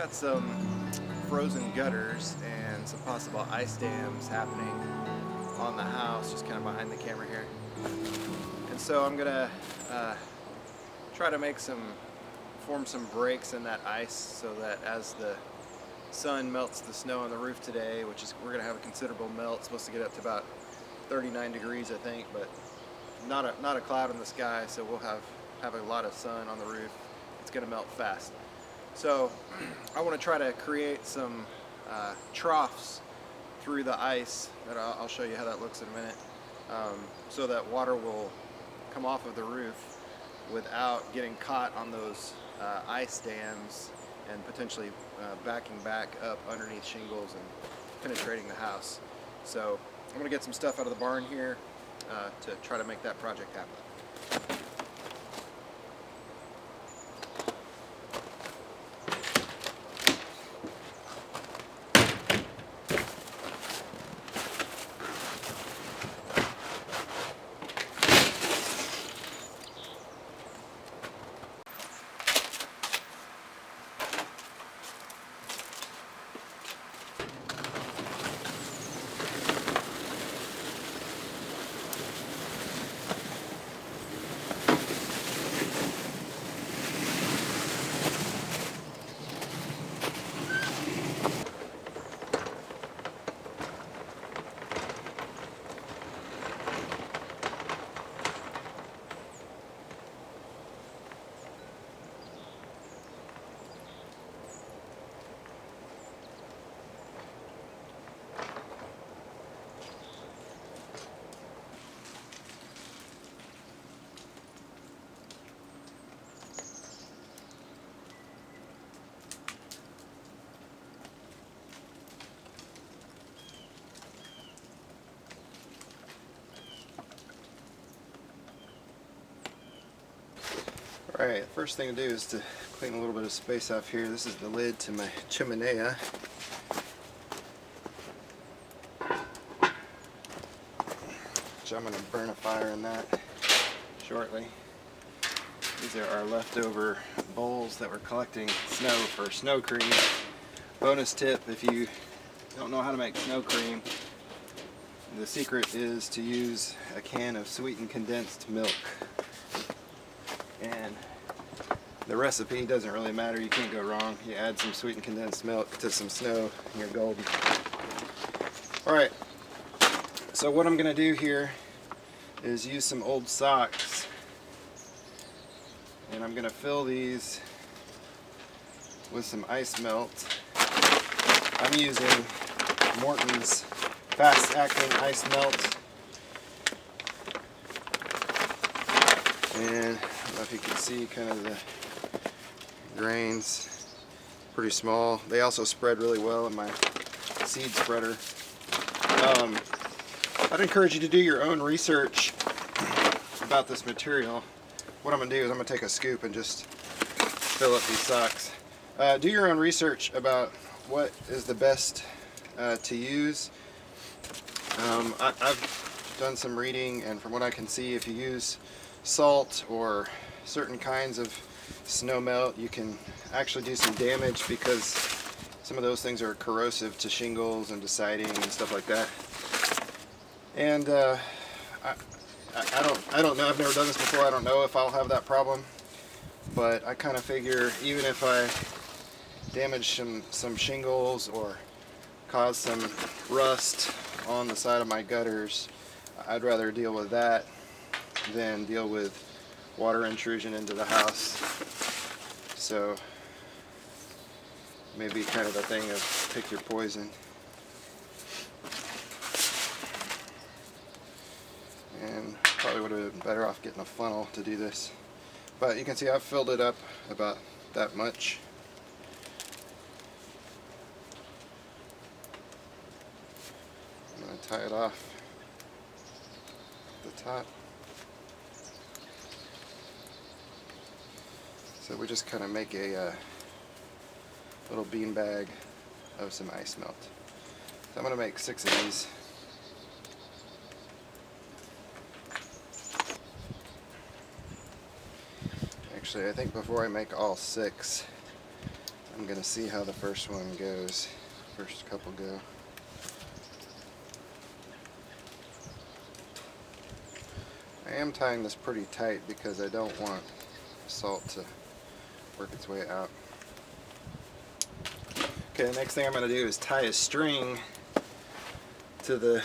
got some frozen gutters and some possible ice dams happening on the house, just kind of behind the camera here. And so I'm gonna try to form some breaks in that ice so that as the sun melts the snow on the roof today, we're gonna have a considerable melt. It's supposed to get up to about 39 degrees, I think, but not a cloud in the sky, so we'll have a lot of sun on the roof. It's gonna melt fast. So I want to try to create some troughs through the ice that I'll show you how that looks in a minute, so that water will come off of the roof without getting caught on those ice dams and potentially backing back up underneath shingles and penetrating the house. So I'm going to get some stuff out of the barn here to try to make that project happen. Alright, first thing to do is to clean a little bit of space off here. This is the lid to my chimenea. Which I'm going to burn a fire in that shortly. These are our leftover bowls that we're collecting snow for snow cream. Bonus tip, if you don't know how to make snow cream, the secret is to use a can of sweetened condensed milk. And the recipe doesn't really matter, you can't go wrong. You add some sweetened condensed milk to some snow and you're golden. Alright, so what I'm going to do here is use some old socks, and I'm going to fill these with some ice melt. I'm using Morton's fast acting ice melt, and I don't know if you can see kind of the grains, pretty small. They also spread really well in my seed spreader. I'd encourage you to do your own research about this material. What I'm going to do is I'm going to take a scoop and just fill up these socks. Do your own research about what is the best to use. I've done some reading, and from what I can see, if you use salt or certain kinds of snow melt, you can actually do some damage because some of those things are corrosive to shingles and to siding and stuff like that. And I don't know, I've never done this before, I don't know if I'll have that problem, but I kind of figure even if I damage some shingles or cause some rust on the side of my gutters, I'd rather deal with that than deal with water intrusion into the house. So maybe kind of a thing of pick your poison. And probably would have been better off getting a funnel to do this. But you can see I've filled it up about that much. I'm going to tie it off at the top. So we just kind of make a little bean bag of some ice melt. So I'm going to make 6 of these. Actually, I think before I make all 6, I'm I'm gonna see how the first one goes. First couple go. I am tying this pretty tight because I don't want salt to work its way out. Okay, the next thing I'm going to do is tie a string to the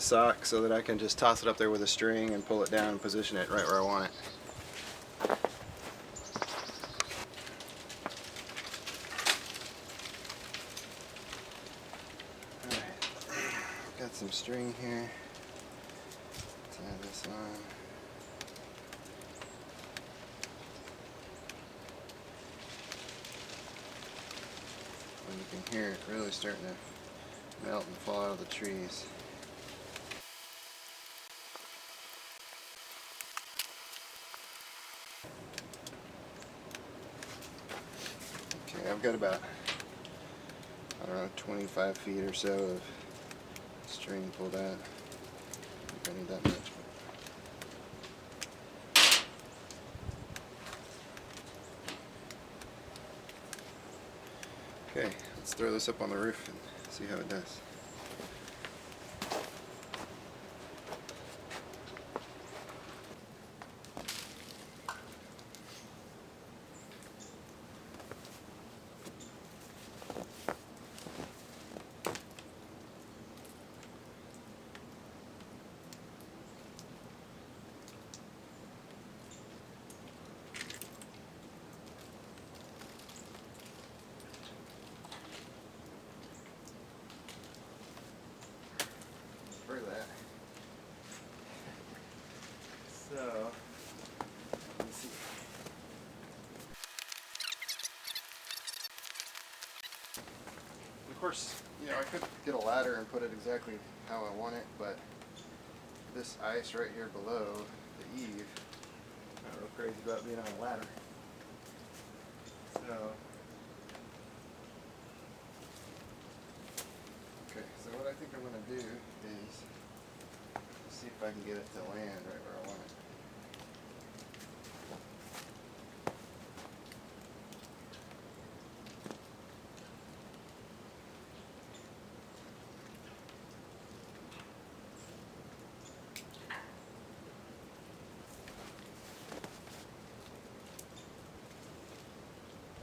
sock so that I can just toss it up there with a string and pull it down and position it right where I want it. Alright, got some string here. Tie this on. And you can hear it really starting to melt and fall out of the trees. Okay, I've got about, I don't know, 25 feet or so of string pulled out. I think I need that much. Okay, let's throw this up on the roof and see how it does. For that. So, let me see. Of course, I could get a ladder and put it exactly how I want it, but this ice right here below the eave, I'm not real crazy about being on a ladder. So, okay, so what I think I'm going to do is see if I can get it to land right where I want it.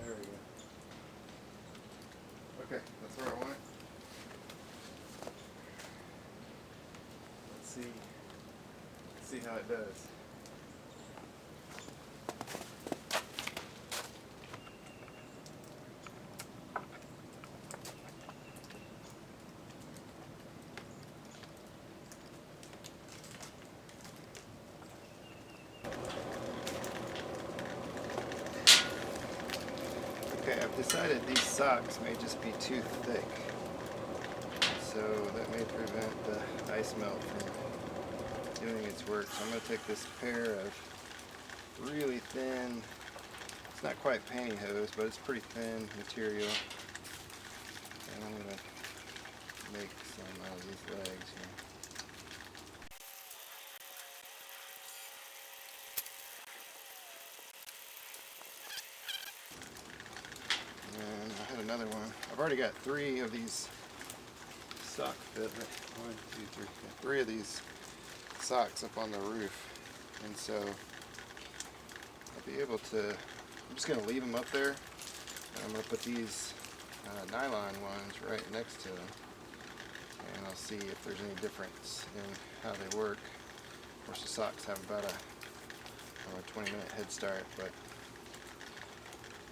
There we go. Okay, that's where I want it. Let's see how it does. Okay, I've decided these socks may just be too thick, so that may prevent the ice melt from doing its work. So I'm going to take this pair of really thin, it's not quite pantyhose, but it's pretty thin material, and I'm going to make some out of these legs here. And I had another one. I've already got 3 of these sock fit. 1, 2, 3. Yeah, 3 of these socks up on the roof, and so I'll be able to. I'm just going to leave them up there, and I'm going to put these nylon ones right next to them, and I'll see if there's any difference in how they work. Of course, the socks have about a 20-minute head start, but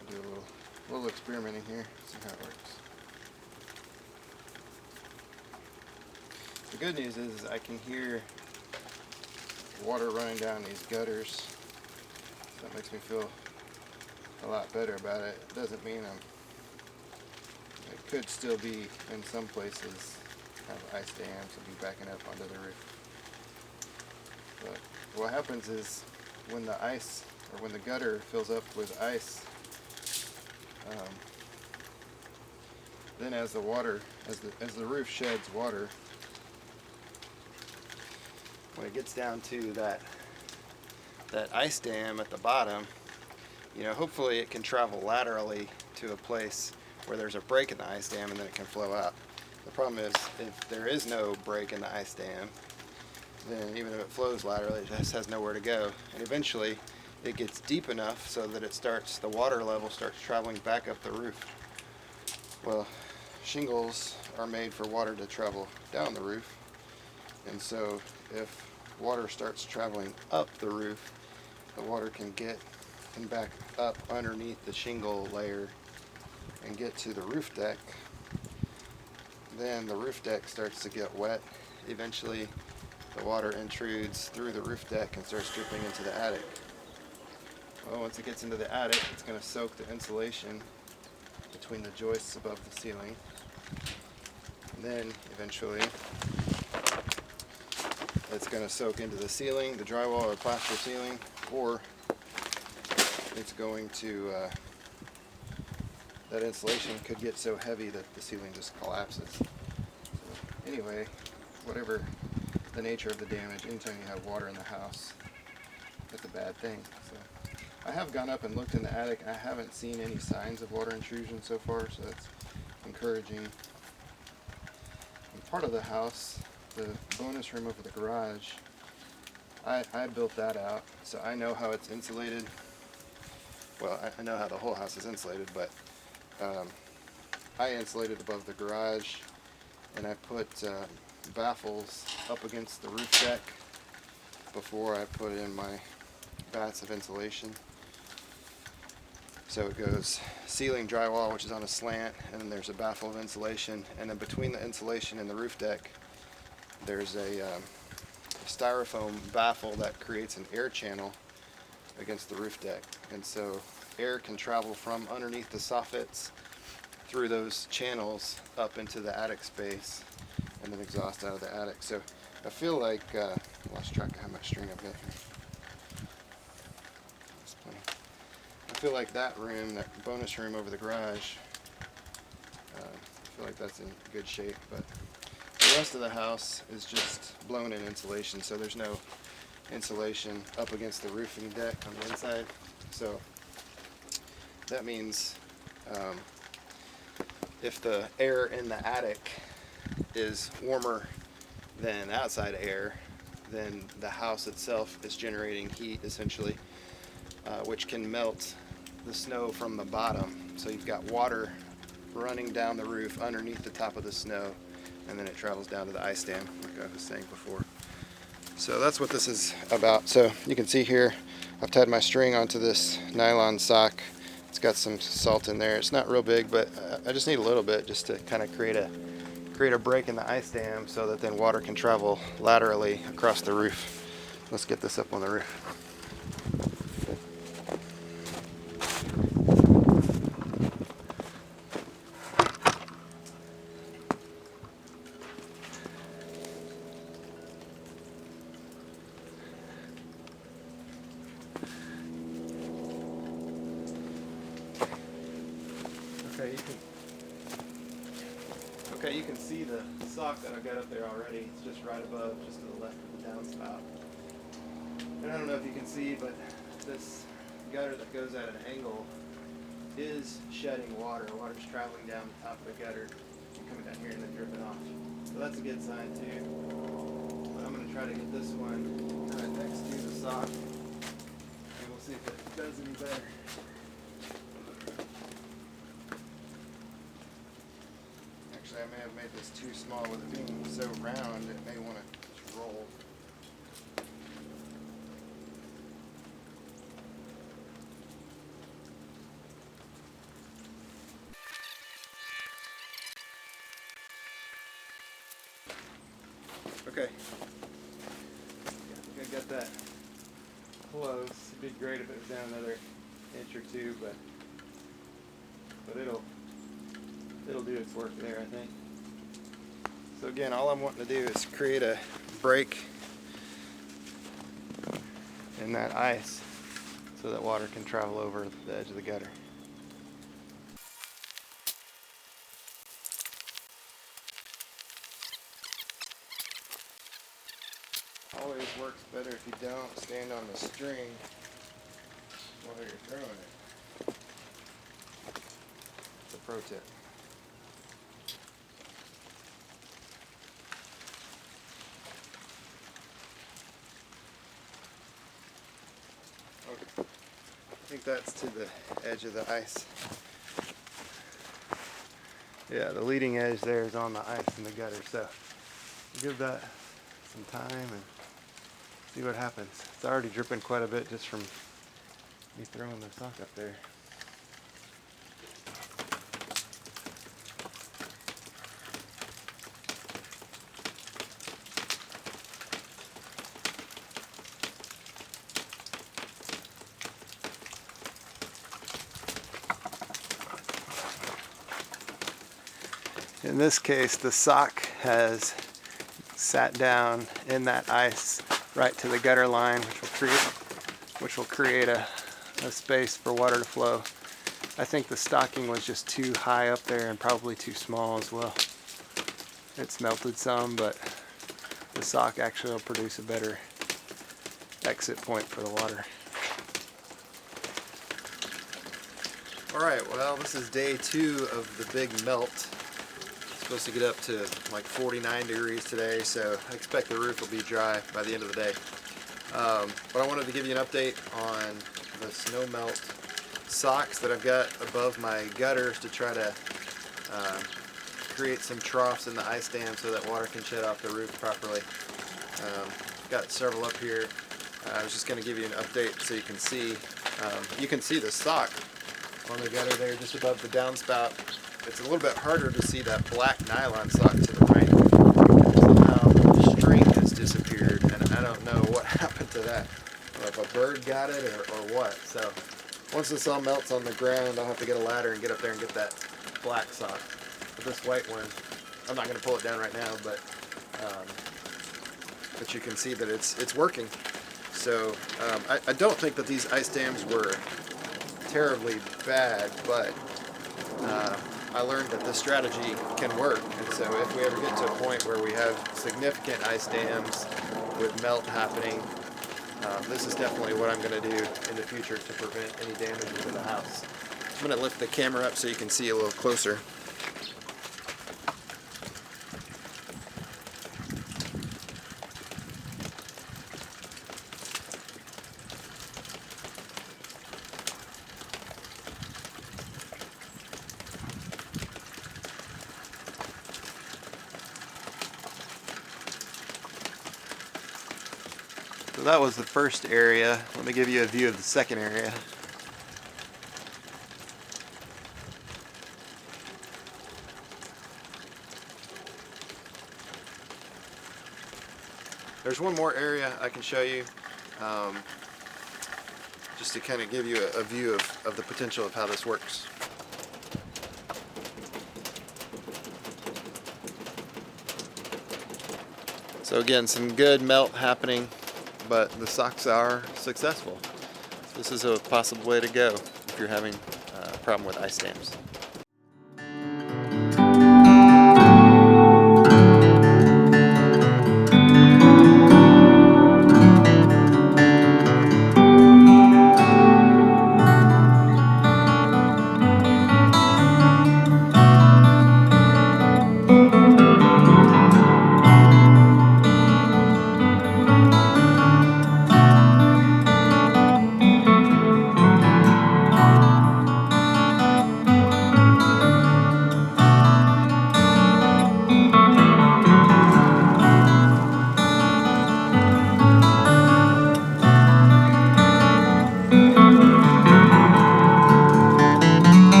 I'll do a little experimenting here, see how it works. The good news is I can hear water running down these gutters, so that makes me feel a lot better about it. It doesn't mean it could still be in some places kind of ice dams and be backing up onto the roof. But what happens is when the ice, or when the gutter fills up with ice, then as the water, as the roof sheds water, when it gets down to that ice dam at the bottom, you know, hopefully it can travel laterally to a place where there's a break in the ice dam and then it can flow out. The problem is, if there is no break in the ice dam, then even if it flows laterally, it just has nowhere to go. And eventually it gets deep enough so that the water level starts traveling back up the roof. Well, shingles are made for water to travel down the roof, and so if water starts traveling up the roof, the water can back up underneath the shingle layer and get to the roof deck. Then the roof deck starts to get wet. Eventually the water intrudes through the roof deck and starts dripping into the attic. Well, once it gets into the attic, it's going to soak the insulation between the joists above the ceiling. And then eventually it's going to soak into the ceiling, the drywall or plaster ceiling, or it's going to, that insulation could get so heavy that the ceiling just collapses. So anyway, whatever the nature of the damage, anytime you have water in the house, that's a bad thing. So I have gone up and looked in the attic. I haven't seen any signs of water intrusion so far, so that's encouraging. And part of the house, the bonus room over the garage, I built that out, so I know how it's insulated. Well, I know how the whole house is insulated, but I insulated above the garage, and I put baffles up against the roof deck before I put in my bats of insulation. So it goes ceiling drywall, which is on a slant, and then there's a baffle of insulation, and then between the insulation and the roof deck there's a styrofoam baffle that creates an air channel against the roof deck, and so air can travel from underneath the soffits through those channels up into the attic space and then exhaust out of the attic. So I feel like I lost track of how much string I've got here. I feel like that room, that bonus room over the garage, I feel like that's in good shape, but the rest of the house is just blown in insulation, so there's no insulation up against the roofing deck on the inside. So that means if the air in the attic is warmer than outside air, then the house itself is generating heat essentially, which can melt the snow from the bottom. So you've got water running down the roof underneath the top of the snow, and then it travels down to the ice dam, like I was saying before. So that's what this is about. So you can see here, I've tied my string onto this nylon sock. It's got some salt in there. It's not real big, but I just need a little bit just to kind of create a break in the ice dam so that then water can travel laterally across the roof. Let's get this up on the roof. Okay, you can see the sock that I've got up there already. It's just right above, just to the left of the downspout. And I don't know if you can see, but this gutter that goes at an angle is shedding water. Water's traveling down the top of the gutter and coming down here and then dripping off. So that's a good sign too. But I'm going to try to get this one next to the sock, and we'll see if it does any better. I may have made this too small. With it being so round, it may want to roll. Okay. I think I got that close. It'd be great if it was down another inch or two, but it'll do its work there, I think. So again, all I'm wanting to do is create a break in that ice so that water can travel over the edge of the gutter. Always works better if you don't stand on the string while you're throwing it. pro tip. Okay. I think that's to the edge of the ice. Yeah, the leading edge there is on the ice in the gutter, so give that some time and see what happens. It's already dripping quite a bit just from me throwing the sock up there. In this case, the sock has sat down in that ice right to the gutter line, which will create a space for water to flow. I think the stocking was just too high up there and probably too small as well. It's melted some, but the sock actually will produce a better exit point for the water. Alright, well, this is day 2 of the big melt. Supposed to get up to like 49 degrees today, so I expect the roof will be dry by the end of the day. But I wanted to give you an update on the snow melt socks that I've got above my gutters to try to create some troughs in the ice dam so that water can shed off the roof properly. Got several up here. I was just going to give you an update so you can see. You can see the sock on the gutter there just above the downspout. It's a little bit harder to see that black nylon sock to the right. Somehow the string has disappeared, and I don't know what happened to that. I don't know if a bird got it or what. So once this all melts on the ground, I'll have to get a ladder and get up there and get that black sock. But this white one, I'm not going to pull it down right now, but you can see that it's working. So I don't think that these ice dams were terribly bad, but I learned that this strategy can work, and so if we ever get to a point where we have significant ice dams with melt happening, this is definitely what I'm going to do in the future to prevent any damage to the house. I'm going to lift the camera up so you can see a little closer. So that was the first area. Let me give you a view of the second area. There's one more area I can show you, just to kind of give you a view of the potential of how this works. So again, some good melt happening, but the socks are successful. This is a possible way to go if you're having a problem with ice dams.